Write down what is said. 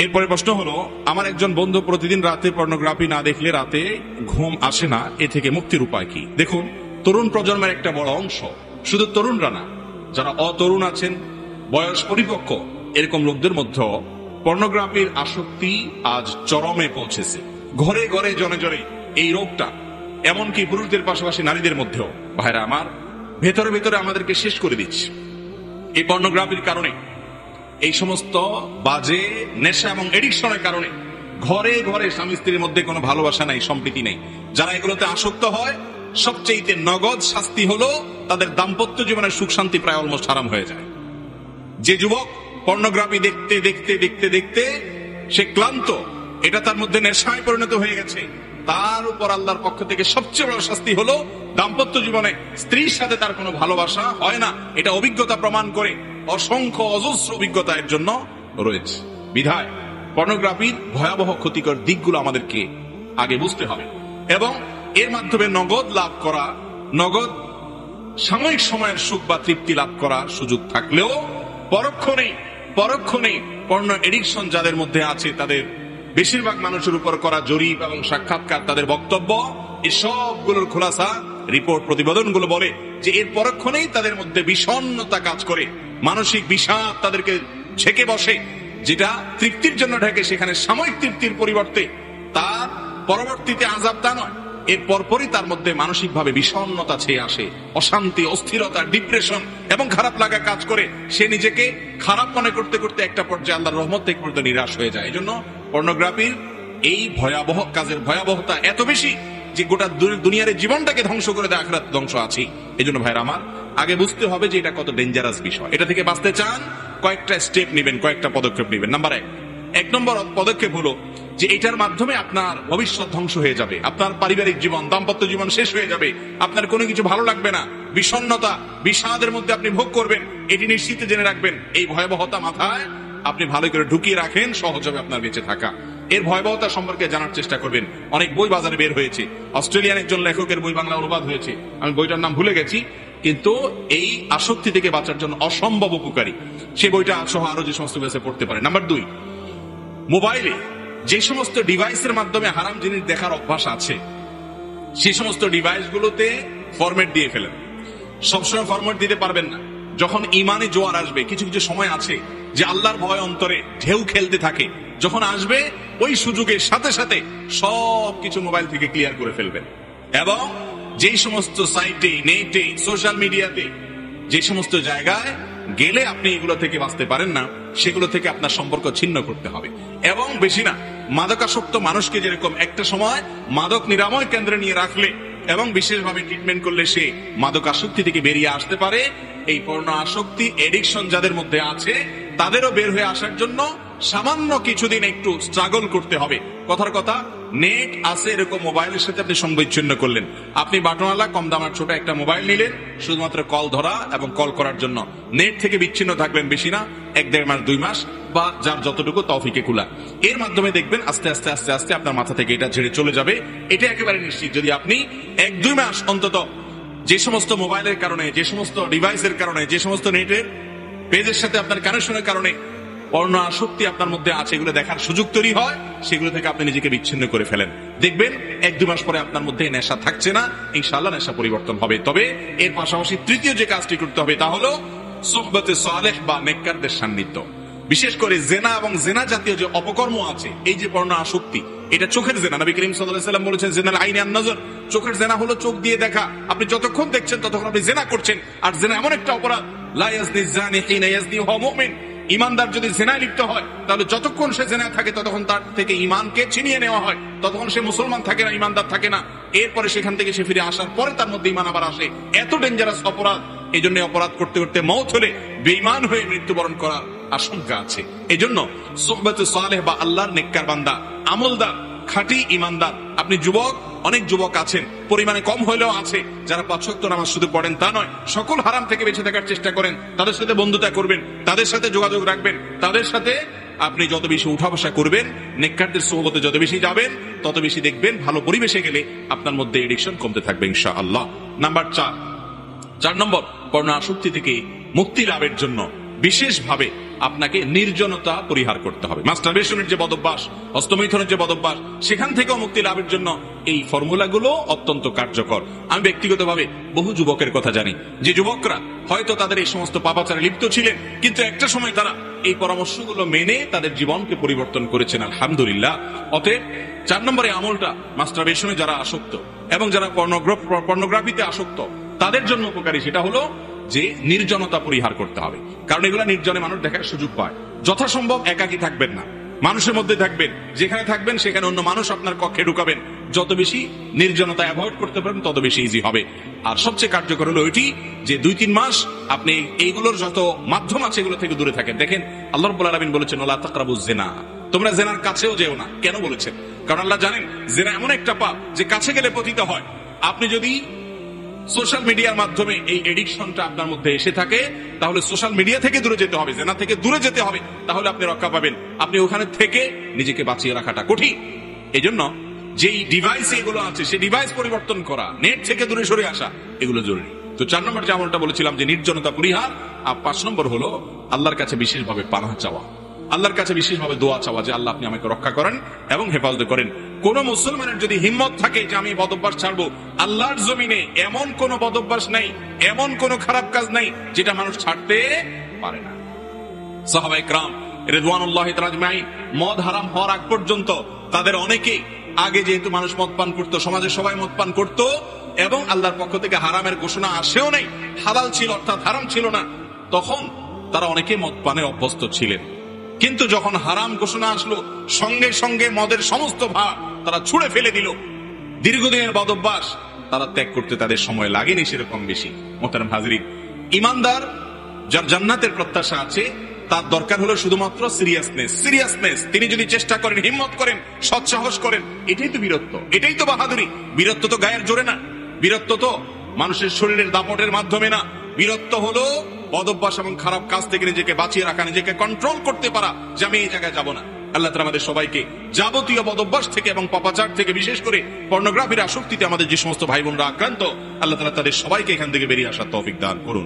এরপরে প্রশ্ন হলো, আমার একজন বন্ধু প্রতিদিন রাতে পর্নোগ্রাফি না দেখলে রাতে ঘুম আসে না, এ থেকে মুক্তির উপায় কি? দেখুন, তরুণ প্রজন্মের একটা বড় অংশ, শুধু তরুণরা না, যারা অতরুণ আছেন, বয়স পরিপক্ক, এরকম লোকদের মধ্যে পর্নোগ্রাফির আসক্তি আজ চরমে পৌঁছেছে। ঘরে ঘরে জনে জনে এই রোগটা, এমনকি পুরুষদের পাশাপাশি নারীদের মধ্যেও। ভাইরা আমার, ভেতরে ভেতরে আমাদেরকে শেষ করে দিচ্ছে এই পর্নোগ্রাফির কারণে। এই সমস্ত বাজে নেশা এবং এডিকশনের কারণে ঘরে ঘরে স্বামী স্ত্রীর মধ্যে কোনো ভালোবাসা নাই, সম্প্রীতি নেই। যারা এগুলোতে আসক্ত হয়, সবচেয়ে নগদ শাস্তি হলো তাদের দাম্পত্য জীবনের সুখ শান্তি প্রায় অলমোস্ট হারাম হয়ে যায়। যে যুবক পর্নোগ্রাফি দেখতে দেখতে দেখতে দেখতে সে ক্লান্ত, এটা তার মধ্যে নেশায় পরিণত হয়ে গেছে, তার উপর আল্লাহর পক্ষ থেকে সবচেয়ে বড় শাস্তি হলো দাম্পত্য জীবনে স্ত্রীর সাথে তার কোনো ভালোবাসা হয় না। এটা অভিজ্ঞতা প্রমাণ করে, অসংখ্য অজস্র অভিজ্ঞতা এর জন্য রয়েছে। বিধায় পর্নোগ্রাফির ভয়াবহ ক্ষতিকর দিকগুলো আমাদেরকে আগে বুঝতে হবে, এবং এর মাধ্যমে নগদ লাভ করা, নগদ সাময়িক সময়ের সুখ বা তৃপ্তি লাভ করার সুযোগ থাকলেও পরক্ষণেই পর্ন এডিকশন যাদের মধ্যে আছে, তাদের বেশিরভাগ মানুষের উপর করা জরিপ এবং সাক্ষাৎকার, তাদের বক্তব্য, এই সবগুলোর খোলাসা, রিপোর্ট, প্রতিবেদনগুলো বলে যে এর পরক্ষণেই তাদের মধ্যে বিষণ্ণতা কাজ করে, মানসিক বিষাদ তাদেরকে ঝেঁকে বসে, যেটা তৃপ্তির জন্য ঢেকে, সেখানে সাময়িক তৃপ্তির পরিবর্তে তার পরবর্তীতে আযাব তা নয়, এর পরপরই তার মধ্যে মানসিকভাবে বিষণ্ণতা ছেয়ে আসে, অশান্তি, অস্থিরতা, ডিপ্রেশন এবং খারাপ লাগা কাজ করে। সে নিজেকে খারাপ মনে করতে করতে একটা পর্যায়ে আল্লাহর রহমত থেকে পর্যন্ত নিরাশ হয়ে যায়। এই জন্য পর্নোগ্রাফির এই ভয়াবহ কাজের ভয়াবহতা এত বেশি যে গোটা দুনিয়ার জীবনটাকে ধ্বংস করে দেয়, আখিরাত ধ্বংস আছে। এই জন্য ভাইরা আমার, আগে বুঝতে হবে যে এটা কত ডেঞ্জারাস বিষয়। এটা থেকে বাঁচতে চান, কয়েকটা স্টেপ নেবেন, কয়েকটা পদক্ষেপ নেবেন। নাম্বার এক নম্বর পদক্ষেপ হলো যে এটার মাধ্যমে আপনার ভবিষ্যৎ ধ্বংস হয়ে যাবে, আপনার পারিবারিক জীবন, দাম্পত্য জীবন শেষ হয়ে যাবে, আপনার কোনো কিছু ভালো লাগবে না, বিষণ্ণতা, বিষাদের মধ্যে আপনি ভোগ করবেন। এটি নিশ্চিত জেনে রাখবেন, এই ভয়াবহতা মাথায় আপনি ভালো করে ঢুকিয়ে রাখেন, সহজ হবে আপনার বেঁচে থাকা। এর ভয়াবহতা সম্পর্কে জানার চেষ্টা করবেন। অনেক বই বাজারে বের হয়েছে, অস্ট্রেলিয়ান একজন লেখকের বই বাংলা অনুবাদ হয়েছে, আমি বইটার নাম ভুলে গেছি, কিন্তু এই আসক্তি থেকে বাঁচার জন্য অসম্ভব উপকারী। সে বইটা সহ আরো যে সমস্ত বই পড়তে পারে। নাম্বার 2, মোবাইলে যে সমস্ত ডিভাইসের মাধ্যমে হারাম জিনিস দেখার অভ্যাস আছে, সেই সমস্ত ডিভাইসগুলোতে ফরম্যাট দিয়ে ফেলেন। সবসময় ফরম্যাট দিতে পারবেন না। যখন ইমানে জোয়ার আসবে, কিছু কিছু সময় আছে যে আল্লাহর ভয় অন্তরে ঢেউ খেলতে থাকে, যখন আসবে ওই সুযোগের সাথে সাথে সবকিছু মোবাইল থেকে ক্লিয়ার করে ফেলবেন। এবং যেই সমস্ত সাইটে, নেটে, সোশ্যাল মিডিয়াতে, যে সমস্ত জায়গায় গেলে আপনি এগুলো থেকে বাঁচতে পারেন না, সেগুলো থেকে আপনার সম্পর্ক ছিন্ন করতে হবে। এবং বেশি না, মাদকাসক্ত মানুষকে যেরকম একটা সময় মাদক নিরাময় কেন্দ্রে নিয়ে রাখলে এবং বিশেষভাবে ট্রিটমেন্ট করলে সে মাদক আসক্তি থেকে বেরিয়ে আসতে পারে, এই পর্ণ আসক্তি, এডিকশন যাদের মধ্যে আছে, তাদেরও বের হয়ে আসার জন্য সামান্য কিছুদিন একটু স্ট্রাগল করতে হবে। কথার কথা, নেট আছে এরকম মোবাইলের সাথে আপনি সংবিচ্ছিন্ন করলেন, আপনি বাটনওয়ালা কম দামের ছোট একটা মোবাইল নিলেন শুধুমাত্র কল ধরা এবং কল করার জন্য, নেট থেকে বিচ্ছিন্ন থাকবেন, বেশি না 1-1.5 মাস 2 মাস, বা যার যতটুকু তৌফিকে কুলা। এর মাধ্যমে দেখবেন আস্তে আস্তে আস্তে আস্তে আপনার মাথা থেকে এটা ঝেড়ে চলে যাবে। এটা একেবারে নিশ্চিত। যদি আপনি 1-2 মাস অন্তত যে সমস্ত মোবাইলের কারণে, যে সমস্ত ডিভাইসের কারণে, যে সমস্ত নেটের পেজের সাথে আপনার কানেকশনের কারণে পর্ণ আসক্তি আপনার মধ্যে আছে, এগুলো দেখার সুযোগ তৈরি হয়, সেগুলো থেকে আপনি নিজেকে বিচ্ছিন্ন করে ফেলেন। দেখবেন 1-2 মাস পরে আপনার মধ্যে নেশা থাকছে না, ইনশাআল্লাহ নেশা পরিবর্তন হবে। তবে এর পাশাপাশি তৃতীয় যে কাজটি করতে হবে তা হলো সুহবতে সালেহ বা নেককারদের সান্নিধ্য। বিশেষ করে জেনা এবং জেনা জাতীয় যে অপকর্ম আছে, এই যে পর্ণ আসক্তি, এটা চোখের জেনা। নবী করিম সাল্লাল্লাহু আলাইহি ওয়াসাল্লাম বলেছেন, জেনাল আইনি আন নজর, চোখের জেনা হলো চোখ দিয়ে দেখা। আপনি যতক্ষণ দেখছেন ততক্ষণ আপনি জেনা করছেন। আর জেনা এমন একটা অপরাধ, লা ইয়াজনি জানি হিনা ইয়াজনি ওয়া হুয়া মুমিন। ইমানদার যদি জেনায় লিপ্ত হয়, তাহলে যতক্ষণ সে জেনায় থাকে ততক্ষণ তার থেকে ইমানকে ছিনিয়ে নেওয়া হয়, ততক্ষণ সে মুসলমান থাকে না, ইমানদার থাকে না। এরপরে সেখান থেকে সে ফিরে আসার পরে তার মধ্যে ইমান আবার আসে। এত ডেঞ্জারাস অপরাধ। এই জন্য অপরাধ করতে করতে মওত হলে বেঈমান হয়ে মৃত্যুবরণ করার আশঙ্কা আছে। এই জন্য সুহবতে সালেহ বা আল্লাহর নেককার বান্দা, আমলদার, খাঁটি ইমানদার। আপনি যুবক, অনেক যুবক আছেন, পরিমাণে কম হলেও আছে, যারা 5 ওয়াক্ত নামাজ শুধু পড়েন তা নয়, সকল হারাম থেকে বেঁচে থাকার চেষ্টা করেন। তাদের সাথে বন্ধুতা করবেন, তাদের সাথে যোগাযোগ রাখবেন, তাদের সাথে আপনি যত বেশি উঠা বসা করবেন, নেককারদের সোহবতে যত বেশি যাবেন, তত বেশি দেখবেন ভালো পরিবেশে গেলে আপনার মধ্যে এডিকশন কমতে থাকবে ইনশাআল্লাহ। নাম্বার 4 নম্বর, পর্ণ আসক্তি থেকে মুক্তি লাভের জন্য বিশেষভাবে আপনাকে নির্জনতা পরিহার করতে হবে। মাস্টারবেশনের যে বদভ্যাস, হস্তমৈথুনের যে বদভ্যাস, সেখান থেকেও মুক্তি লাভের জন্য এই ফর্মুলাগুলো অত্যন্ত কার্যকর। আমি ব্যক্তিগতভাবে বহু যুবকের কথা জানি, যে যুবকরা হয়তো তাদের এই সমস্ত পাপাচারে লিপ্ত ছিলেন, কিন্তু একটা সময় তারা এই পরামর্শগুলো মেনে তাদের জীবনকে পরিবর্তন করেছেন, আলহামদুলিল্লাহ। অতএব 4 নম্বরে আমলটা মাস্টারবেশনে যারা আসক্ত এবং যারা পর্নোগ্রাফিতে আসক্ত তাদের জন্য উপকারী, সেটা হলো যে নির্জনতা পরিহার করতে হবে। কারণ এগুলা নির্জনে মানুষ দেখার সুযোগ পায়। যথাসম্ভব একাকী থাকবেন না, মানুষের মধ্যে থাকবেন। যেখানে থাকবেন সেখানে অন্য মানুষ আপনার কক্ষে ঢুকাবেন। যত বেশি নির্জনতা অ্যাভয়েড করতে পারবেন তত বেশি ইজি হবে। আর সবচেয়ে কার্যকর হলো ওইটি যে 2-3 মাস আপনি এইগুলোর যত মাধ্যম আছে এগুলো থেকে দূরে থাকেন। দেখেন আল্লাহ রাব্বুল আলামিন বলেছেন, ওয়ালা তাকরাবুজ জিনা, তোমরা জেনার কাছেও যেও না। কেন বলেছেন? কারণ আল্লাহ জানেন জেনা এমন একটা পাপ যে কাছে গেলে পতিত হয়। আপনি যদি সোশ্যাল মিডিয়ার মাধ্যমে এই এডিকশনটা আপনার মধ্যে এসে থাকে, তাহলে সোশ্যাল মিডিয়া থেকে দূরে যেতে হবে, জেনা থেকে দূরে যেতে হবে, তাহলে আপনি রক্ষা পাবেন। আপনি ওখানে থেকে নিজেকে বাঁচিয়ে রাখাটা কঠিন। এই জন্য যেই ডিভাইস এগুলো আছে সেই ডিভাইস পরিবর্তন করা, নেট থেকে দূরে সরে আসা, এগুলো জরুরি। তো 4 নম্বর যে আমলটা বলেছিলাম যে নির্জনতা পরিহার, আর 5 নম্বর হলো আল্লাহর কাছে বিশেষভাবে পানাহ চাওয়া, আল্লাহর কাছে বিশেষভাবে দোয়া চাওয়া যে আল্লাহ আপনি আমাকে রক্ষা করেন এবং হেফাজত করেন। কোন মুসলমানের যদি হিম্মত থাকে যে আমি বদভ্যাস ছাড়বো, আল্লাহর জমিনে এমন কোন বদভ্যাস নাই, এমন কোন খারাপ কাজ নাই যেটা মানুষ ছাড়তে পারে না। সাহাবায়ে কেরাম রিদওয়ানুল্লাহি তাআলা আজমাইন মদ হারাম হওয়ার আগ পর্যন্ত তাদের অনেকেই, আগে যেহেতু মানুষ মদ পান করতো, সমাজের সবাই মদ পান করতো এবং আল্লাহর পক্ষ থেকে হারামের ঘোষণা আসেও নাই, হালাল ছিল অর্থাৎ হারাম ছিল না, তখন তারা অনেকে মদ পানে অভ্যস্ত ছিলেন। কিন্তু যখন হারাম ঘোষণা আসলো, সঙ্গে সঙ্গে মদের সমস্ত ভার তারা ছুঁড়ে ফেলে দিল। দীর্ঘদিনের বদভ্যাস তারা ত্যাগ করতে তাদের সময় লাগেনি সেরকম বেশি। মোহতারাম হাজরিন, ইমানদার যার জান্নাতের প্রত্যাশা আছে, তার দরকার হলো শুধুমাত্র সিরিয়াসনেস। তিনি যদি চেষ্টা করেন, হিম্মত করেন, সৎসাহস করেন, এটাই তো বীরত্ব, এটাই তো বাহাদুরি। বীরত্ব তো গায়ের জোরে না, বীরত্ব তো মানুষের শরীরের দাপটের মাধ্যমে না। বীরত্ব হলো বদভ্যাস এবং খারাপ কাজ থেকে নিজেকে বাঁচিয়ে রাখা, নিজেকে কন্ট্রোল করতে পারা যে আমি এই জায়গায় যাব না। আল্লাহ তাআলা আমাদের সবাইকে যাবতীয় বদভ্যাস থেকে এবং পাপাচার থেকে, বিশেষ করে পর্নোগ্রাফির আসক্তিতে আমাদের যে সমস্ত ভাই বোনরা আক্রান্ত, আল্লাহ তাআলা তাদের সবাইকে এখান থেকে বেরিয়ে আসার তৌফিক দান করুন।